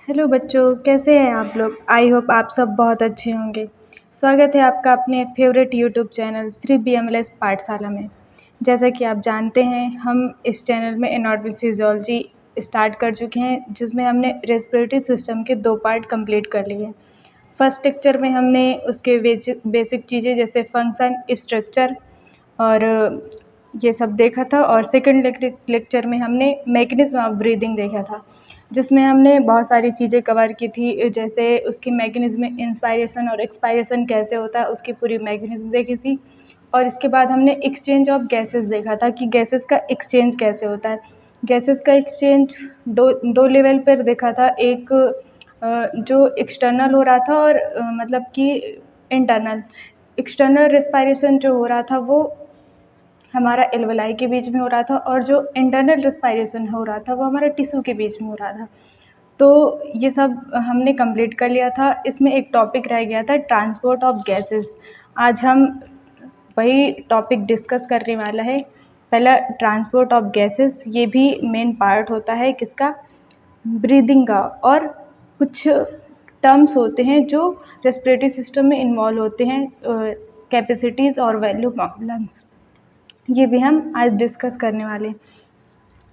Hello बच्चों, कैसे हैं आप लोग। आई होप आप सब बहुत अच्छे होंगे। स्वागत है आपका अपने favourite YouTube channel Shri BMLS पाठशाला में। जैसा कि आप जानते हैं, हम इस चैनल में एनाटॉमी फिजियोलॉजी स्टार्ट कर चुके हैं, जिसमें हमने रेस्पिरेटरी सिस्टम के 2 पार्ट कंप्लीट कर लिए हैं। फर्स्ट लेक्चर में हमने उसके बेसिक चीज़ें जैसे फंक्शन, स्ट्रक्चर और ये सब देखा था, और सेकंड लेक्चर में हमने मैकेनिज्म ऑफ ब्रीदिंग देखा था, जिसमें हमने बहुत सारी चीज़ें कवर की थी, जैसे उसकी मैकेनिज्म में इंस्पायरेशन और एक्सपायरेशन कैसे होता है, उसकी पूरी मैकेनिज्म देखी थी। और इसके बाद हमने एक्सचेंज ऑफ गैसेस देखा था कि गैसेस का एक्सचेंज कैसे होता है। गैसेस का एक्सचेंज दो लेवल पर देखा था, एक जो एक्सटर्नल हो रहा था और मतलब कि इंटरनल। एक्सटर्नल रेस्पायरेशन जो हो रहा था वो हमारा एल्वेलाई के बीच में हो रहा था, और जो इंटरनल रेस्पायरेशन हो रहा था वो हमारा टिश्यू के बीच में हो रहा था। तो ये सब हमने कंप्लीट कर लिया था। इसमें एक टॉपिक रह गया था, ट्रांसपोर्ट ऑफ गैसेस। आज हम वही टॉपिक डिस्कस करने वाला है। पहला, ट्रांसपोर्ट ऑफ गैसेस, ये भी मेन पार्ट होता है किसका, ब्रीदिंग का। और कुछ टर्म्स होते हैं जो रेस्पिरेटरी सिस्टम में इन्वॉल्व होते हैं, कैपेसिटीज़ और वैल्यूम ऑफ लंग्स, ये भी हम आज डिस्कस करने वाले हैं।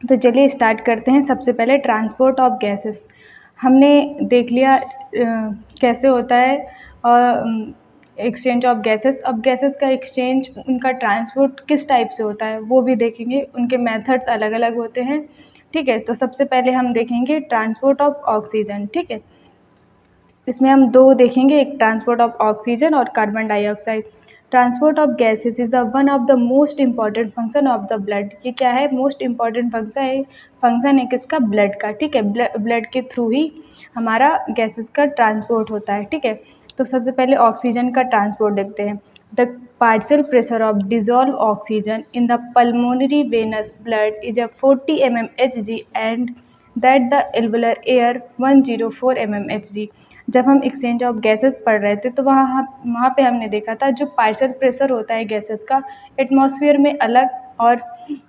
तो चलिए स्टार्ट करते हैं। सबसे पहले ट्रांसपोर्ट ऑफ गैसेस हमने देख लिया कैसे होता है, और एक्सचेंज ऑफ गैसेस। अब गैसेस का एक्सचेंज, उनका ट्रांसपोर्ट किस टाइप से होता है वो भी देखेंगे। उनके मेथड्स अलग अलग होते हैं, ठीक है। तो सबसे पहले हम देखेंगे ट्रांसपोर्ट ऑफ ऑक्सीजन, ठीक है। इसमें हम दो देखेंगे, एक ट्रांसपोर्ट ऑफ ऑक्सीजन और carbon dioxide. Transport of gases is the one of the most important function of the blood. ये क्या है, मोस्ट इंपॉर्टेंट फंक्शन है किसका, ब्लड का, ठीक है। ब्लड के थ्रू ही हमारा गैसेस का ट्रांसपोर्ट होता है, ठीक है। तो सबसे पहले ऑक्सीजन का ट्रांसपोर्ट देखते हैं। The partial pressure of dissolve oxygen in the pulmonary venous blood is a 40 mmHg and that the alveolar air 104 mmHg। जब हम एक्सचेंज ऑफ गैसेस पढ़ रहे थे तो वहाँ पे हमने देखा था, जो पार्शियल प्रेशर होता है गैसेस का, एटमॉस्फेयर में अलग और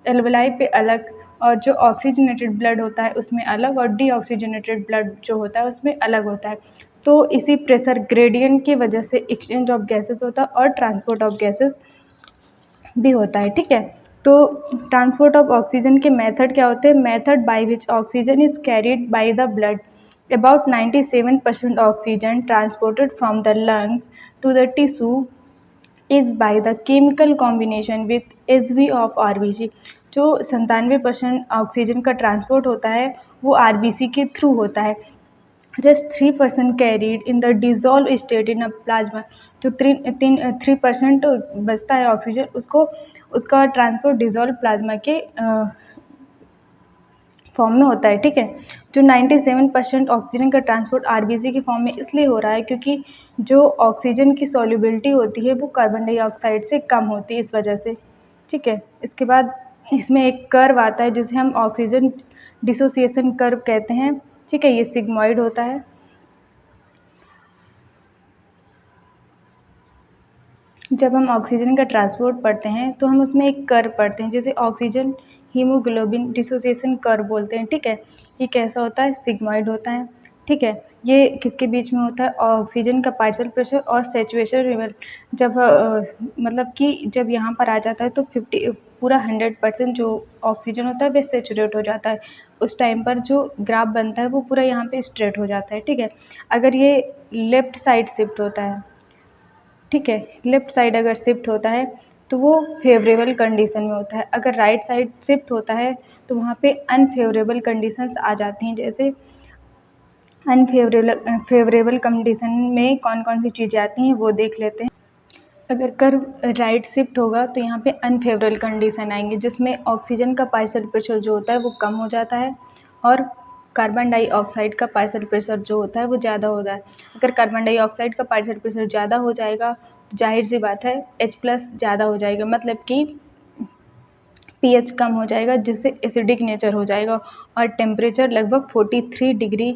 एल्वलाई पे अलग, और जो ऑक्सीजनेटेड ब्लड होता है उसमें अलग, और डीऑक्सीजनेटेड ब्लड जो होता है उसमें अलग होता है। तो इसी प्रेशर ग्रेडियंट की वजह से एक्सचेंज ऑफ गैसेस होता है और ट्रांसपोर्ट ऑफ गैसेस भी होता है, ठीक है। तो ट्रांसपोर्ट ऑफ ऑक्सीजन के मेथड क्या होते हैं, method by which oxygen is carried by the blood. About 97% oxygen transported from the lungs to the tissue is by the chemical combination with Hb of RBC। जो 97% oxygen का transport होता है वो RBC के through होता है। Just 3% carried in the dissolve state in a plasma. जो 3% बचता है ऑक्सीजन, उसका ट्रांसपोर्ट डिजॉल्व प्लाज्मा के फॉर्म में होता है, ठीक है। जो 97% ऑक्सीजन का ट्रांसपोर्ट RBC के फॉर्म में इसलिए हो रहा है क्योंकि जो ऑक्सीजन की सॉल्युबिलिटी होती है वो कार्बन डाइऑक्साइड से कम होती है, इस वजह से, ठीक है। इसके बाद इसमें एक कर्व आता है जिसे हम ऑक्सीजन डिसोसिएशन कर्व कहते हैं, ठीक है। ये सिग्मॉइड होता है। जब हम ऑक्सीजन का ट्रांसपोर्ट पढ़ते हैं तो हम उसमें एक कर्व पढ़ते हैं जिसे ऑक्सीजन हीमोग्लोबिन डिसोसिएशन कर्व बोलते हैं, ठीक है। ये कैसा होता है, सिग्मॉइड होता है, ठीक है। ये किसके बीच में होता है, ऑक्सीजन का पार्शियल प्रेशर और सैचुरेशन लेवल। जब मतलब कि जब यहाँ पर आ जाता है तो 100% जो ऑक्सीजन होता है वह सैचुरेट हो जाता है। उस टाइम पर जो ग्राफ बनता है वो पूरा यहाँ पे स्ट्रेट हो जाता है, ठीक है। अगर ये लेफ़्ट साइड शिफ्ट होता है, ठीक है, लेफ़्ट साइड अगर शिफ्ट होता है तो वो फेवरेबल कंडीशन में होता है। अगर राइट साइड शिफ्ट होता है तो वहाँ पे अनफेवरेबल कंडीशंस आ जाती हैं। जैसे फेवरेबल कंडीशन में कौन कौन सी चीज़ें आती हैं वो देख लेते हैं। अगर कर्व राइट शिफ्ट होगा तो यहाँ पे अनफेवरेबल कंडीशन आएंगे, जिसमें ऑक्सीजन का पार्शियल प्रेशर जो होता है वो कम हो जाता है, और कार्बन डाइऑक्साइड का पार्शियल प्रेशर जो होता है वो ज़्यादा होता है। अगर कार्बन डाइऑक्साइड का पार्शियल प्रेशर ज़्यादा हो जाएगा तो जाहिर सी बात है H+ ज़्यादा हो जाएगा, मतलब कि pH कम हो जाएगा, जिससे एसिडिक नेचर हो जाएगा, और टेम्परेचर लगभग 43 डिग्री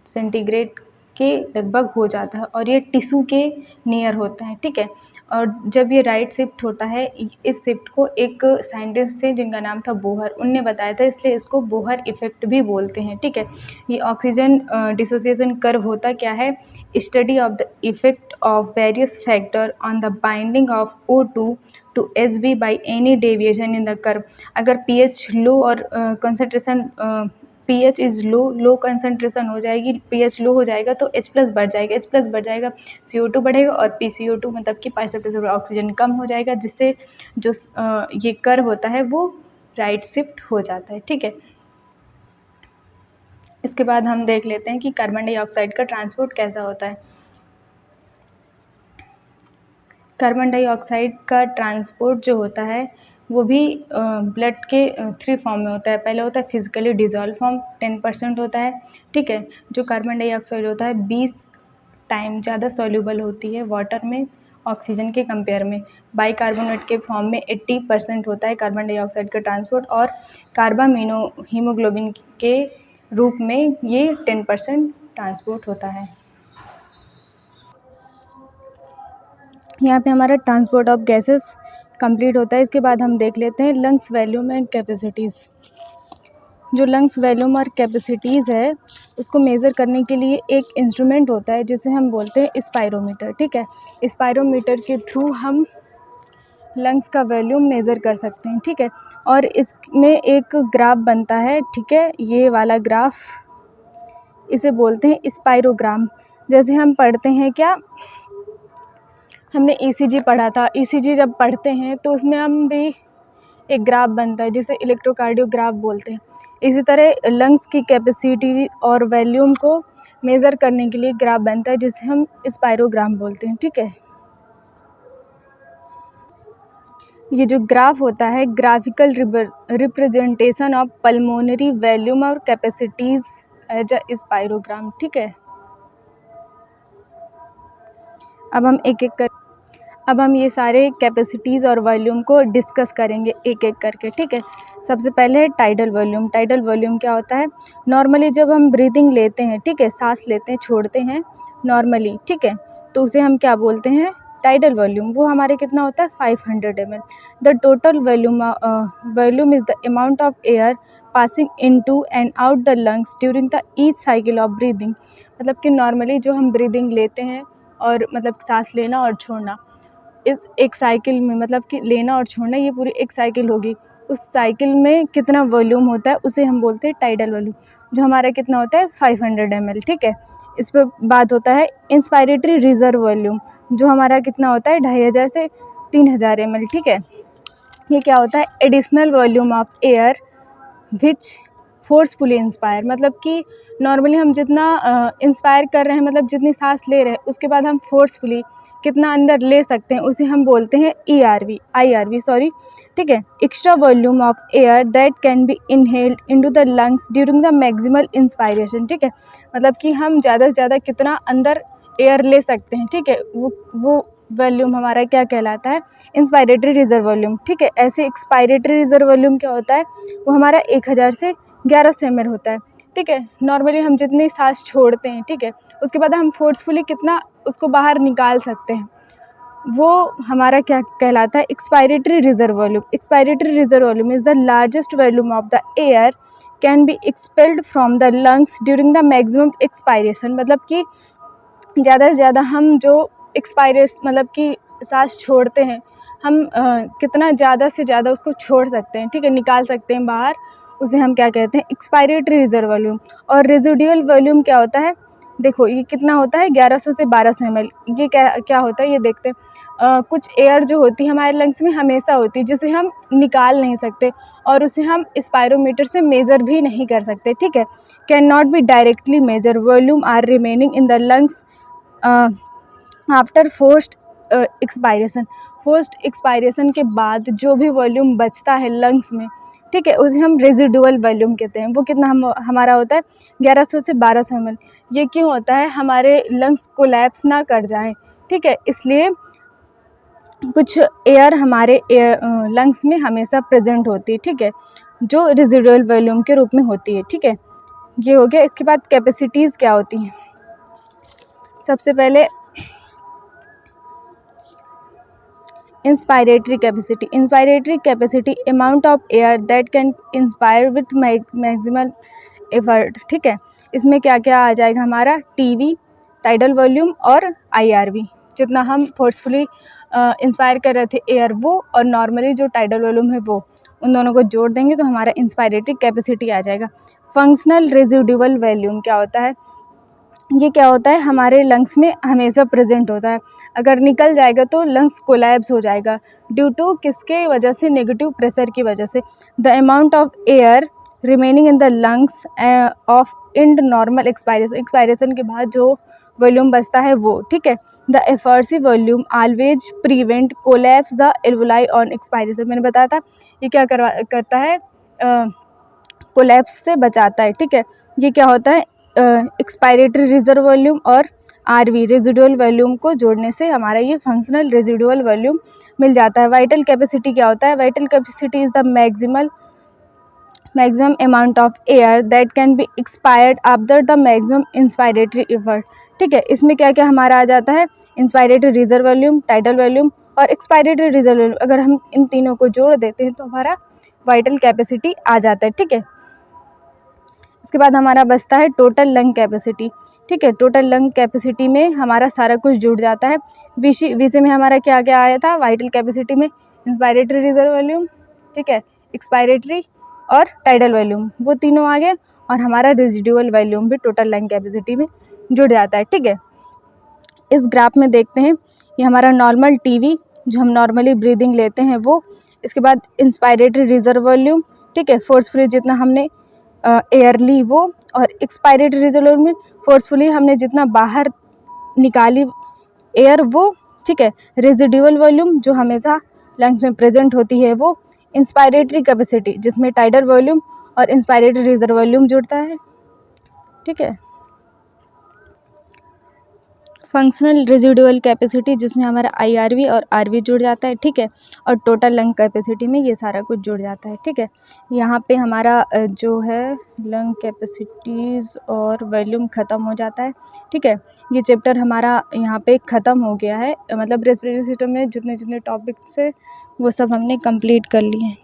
सेंटीग्रेड के लगभग हो जाता है, और ये टिश्यू के नियर होता है, ठीक है। और जब ये राइट शिफ्ट होता है, इस शिफ्ट को एक साइंटिस्ट थे जिनका नाम था बोहर, उनने बताया था, इसलिए इसको बोहर इफ़ेक्ट भी बोलते हैं, ठीक है। ये ऑक्सीजन डिसोसिएशन कर्व होता क्या है, study of the effect of various factor on the binding of O2 to Hb by any deviation in the curve. अगर pH लो और concentration pH is low concentration हो जाएगी, pH लो हो जाएगा तो H+ बढ़ जाएगा, H+ बढ़ जाएगा, CO2 बढ़ेगा और PCO2 मतलब कि परसेंटेज ऑक्सीजन कम हो जाएगा, जिससे जो ये कर्व होता है वो राइट शिफ्ट हो जाता है, ठीक है। इसके बाद हम देख लेते हैं कि कार्बन डाइऑक्साइड का ट्रांसपोर्ट कैसा होता है। कार्बन डाइऑक्साइड का ट्रांसपोर्ट जो होता है वो भी ब्लड के 3 फॉर्म में होता है। पहले होता है फिजिकली डिजॉल्व फॉर्म, 10% होता है, ठीक है। जो कार्बन डाइऑक्साइड होता है 20 टाइम ज़्यादा सॉल्यूबल होती है वाटर में ऑक्सीजन के कंपेयर में। बाइकार्बोनेट के फॉर्म में 80% होता है कार्बन डाइऑक्साइड का ट्रांसपोर्ट, और कार्बामिनो हीमोग्लोबिन के रूप में ये 10% ट्रांसपोर्ट होता है। यहाँ पे हमारा ट्रांसपोर्ट ऑफ गैसेस कंप्लीट होता है। इसके बाद हम देख लेते हैं लंग्स वॉल्यूम एंड कैपेसिटीज़। जो लंग्स वॉल्यूम और कैपेसिटीज़ है उसको मेज़र करने के लिए एक इंस्ट्रूमेंट होता है जिसे हम बोलते हैं स्पायरोमीटर, ठीक है। स्पायरोमीटर के थ्रू हम लंग्स का वॉल्यूम मेज़र कर सकते हैं, ठीक है। और इसमें एक ग्राफ बनता है, ठीक है, ये वाला ग्राफ, इसे बोलते हैं स्पायरोग्राम। जैसे हम पढ़ते हैं क्या, हमने ECG पढ़ा था, ECG जब पढ़ते हैं तो उसमें हम भी एक ग्राफ बनता है जिसे इलेक्ट्रोकार्डियोग्राफ बोलते हैं। इसी तरह लंग्स की कैपेसिटी और वॉल्यूम को मेज़र करने के लिए ग्राफ बनता है जिसे हम स्पायरोग्राम बोलते हैं, ठीक है। ये जो ग्राफ होता है graphical representation of pulmonary volume और कैपेसिटीज़ एज अ स्पायरोग्राम, ठीक है। अब हम ये सारे कैपेसिटीज़ और वॉल्यूम को डिस्कस करेंगे एक एक करके, ठीक है। सबसे पहले है टाइडल वॉल्यूम। टाइडल वॉल्यूम क्या होता है, नॉर्मली जब हम ब्रीदिंग लेते हैं, ठीक है, सांस लेते हैं छोड़ते हैं नॉर्मली, ठीक है, तो उसे हम क्या बोलते हैं, टाइडल वॉल्यूम। वो हमारे कितना होता है 500 ml। The total volume is the amount of air passing into and out the lungs during the each cycle of breathing. मतलब कि नॉर्मली जो हम ब्रीदिंग लेते हैं और मतलब सांस लेना और छोड़ना, इस एक साइकिल में, मतलब कि लेना और छोड़ना, ये पूरी एक साइकिल होगी, उस साइकिल में कितना वॉल्यूम होता है उसे हम बोलते हैं टाइडल वॉल्यूम, जो हमारा कितना होता है 500 ml, ठीक है। इस पर बात होता है इंस्पायरेटरी रिजर्व वॉल्यूम, जो हमारा कितना होता है 2500 से 3000 ml, ठीक है। ये क्या होता है, additional volume of air which forcefully inspire. मतलब कि नॉर्मली हम जितना इंस्पायर कर रहे हैं, मतलब जितनी सांस ले रहे हैं, उसके बाद हम फोर्सफुली कितना अंदर ले सकते हैं उसे हम बोलते हैं IRV, सॉरी, ठीक है। Extra volume of air that can be inhaled into the lungs during the maximal inspiration, ठीक है। मतलब कि हम ज़्यादा से ज़्यादा कितना अंदर एयर ले सकते हैं, ठीक है, वो वॉल्यूम हमारा क्या कहलाता है, इंस्पायरेटरी रिजर्व वॉल्यूम, ठीक है। ऐसे एक्सपायरेटरी रिजर्व वॉल्यूम क्या होता है, वो हमारा 1000 से 1100 ml होता है, ठीक है। नॉर्मली हम जितनी सांस छोड़ते हैं, ठीक है, उसके बाद हम फोर्सफुली कितना उसको बाहर निकाल सकते हैं, वो हमारा क्या कहलाता है, expiratory reserve volume. Expiratory reserve volume is the largest volume of the air can be expelled from the lungs during the maximum expiration. मतलब कि ज़्यादा से ज़्यादा हम जो मतलब कि सांस छोड़ते हैं, हम कितना ज़्यादा से ज़्यादा उसको छोड़ सकते हैं, ठीक है, निकाल सकते हैं बाहर, उसे हम क्या कहते हैं, एक्सपायरेटरी रिजर्व वॉल्यूम। और रेजिडुअल वॉल्यूम क्या होता है, देखो ये कितना होता है 1100 से 1200 ml। ये क्या होता है, ये देखते हैं। कुछ एयर जो होती है हमारे लंग्स में हमेशा होती है, जिसे हम निकाल नहीं सकते और उसे हम स्पायरोमीटर से मेज़र भी नहीं कर सकते, ठीक है। Can not be directly measure volume are remaining in the lungs after forced expiration. Forced expiration के बाद जो भी वॉल्यूम बचता है लंग्स में, ठीक है, उसे हम रेजिडुअल वॉल्यूम कहते हैं। वो कितना हमारा होता है 1100 से 1200 ml। ये क्यों होता है, हमारे लंग्स कोलैप्स ना कर जाएं, ठीक है, इसलिए कुछ एयर हमारे लंग्स में हमेशा प्रेजेंट होती है, ठीक है, जो रेजिडुअल वॉल्यूम के रूप में होती है, ठीक है। ये हो गया। इसके बाद कैपेसिटीज़ क्या होती हैं, सबसे पहले inspiratory capacity amount of air that can inspire with maximum effort. ठीक है, इसमें क्या क्या आ जाएगा हमारा, टीवी, टाइडल वॉल्यूम और आईआरवी। जितना हम फोर्सफुली इंस्पायर कर रहे थे एयर वो, और नॉर्मली जो टाइडल वॉल्यूम है वो, उन दोनों को जोड़ देंगे तो हमारा इंस्पायरेटरी कैपेसिटी आ जाएगा। फंक्शनल रेजिडुअल वॉल्यूम क्या होता है, ये क्या होता है, हमारे लंग्स में हमेशा प्रेजेंट होता है। अगर निकल जाएगा तो लंग्स कोलैप्स हो जाएगा ड्यू टू किसके वजह से, नेगेटिव प्रेशर की वजह से। The amount of air remaining in the lungs of end normal expiration के बाद जो वॉल्यूम बचता है वो। ठीक है, the effusive volume always prevent collapse the alveoli on expiration. मैंने बताया था ये क्या करता है, कोलैप्स से बचाता है। ठीक है, ये क्या होता है, एक्सपायरेटरी रिजर्व वॉल्यूम और आरवी रेजिडुअल वॉल्यूम को जोड़ने से हमारा ये फंक्शनल रेजिडुअल वॉल्यूम मिल जाता है। वाइटल कैपेसिटी क्या होता है, vital capacity is the maximum amount of air that can be expired after the maximum inspiratory effort. ठीक है, इसमें क्या क्या हमारा आ जाता है, inspiratory reserve volume, tidal volume और एक्सपायरेटरी रिजर्व वॉल्यूम। अगर हम इन तीनों को जोड़ देते हैं तो हमारा वाइटल कैपेसिटी आ जाता है। ठीक है, इसके बाद हमारा बचता है टोटल लंग कैपेसिटी। ठीक है, टोटल लंग कैपेसिटी में हमारा सारा कुछ जुड़ जाता है। विषय में हमारा क्या क्या आया था, वाइटल कैपेसिटी में इंस्पायरेटरी रिजर्व वॉल्यूम, ठीक है, एक्सपायरेटरी और टाइडल वॉल्यूम, वो तीनों आ गए, और हमारा रेजिडुअल वॉल्यूम भी टोटल लंग कैपेसिटी में जुड़ जाता है। ठीक है, इस ग्राफ में देखते हैं, ये हमारा नॉर्मल टीवी जो हम नॉर्मली ब्रीदिंग लेते हैं वो, इसके बाद इंस्पायरेटरी रिजर्व वॉल्यूम, ठीक है, फोर्सफुली जितना हमने एयर ली वो, और एक्सपायरेटरी रिजर्व वॉल्यूम में फोर्सफुली हमने जितना बाहर निकाली एयर वो। ठीक है, रेजिडुअल वॉल्यूम जो हमेशा लंग्स में प्रेजेंट होती है वो, इंस्पायरेटरी कैपेसिटी जिसमें टाइडल वॉल्यूम और इंस्पायरेटरी रिजर्व वॉल्यूम जुड़ता है। ठीक है, फंक्शनल रेजिडुअल कैपेसिटी जिसमें हमारा आईआरवी और आरवी जुड़ जाता है। ठीक है, और टोटल लंग कैपेसिटी में ये सारा कुछ जुड़ जाता है। ठीक है, यहाँ पे हमारा जो है लंग कैपेसिटीज़ और वॉल्यूम ख़त्म हो जाता है। ठीक है, ये चैप्टर हमारा यहाँ पे ख़त्म हो गया है, मतलब रेस्पिरेटरी सिस्टम में जितने जितने टॉपिक्स है वो सब हमने कंप्लीट कर लिए हैं।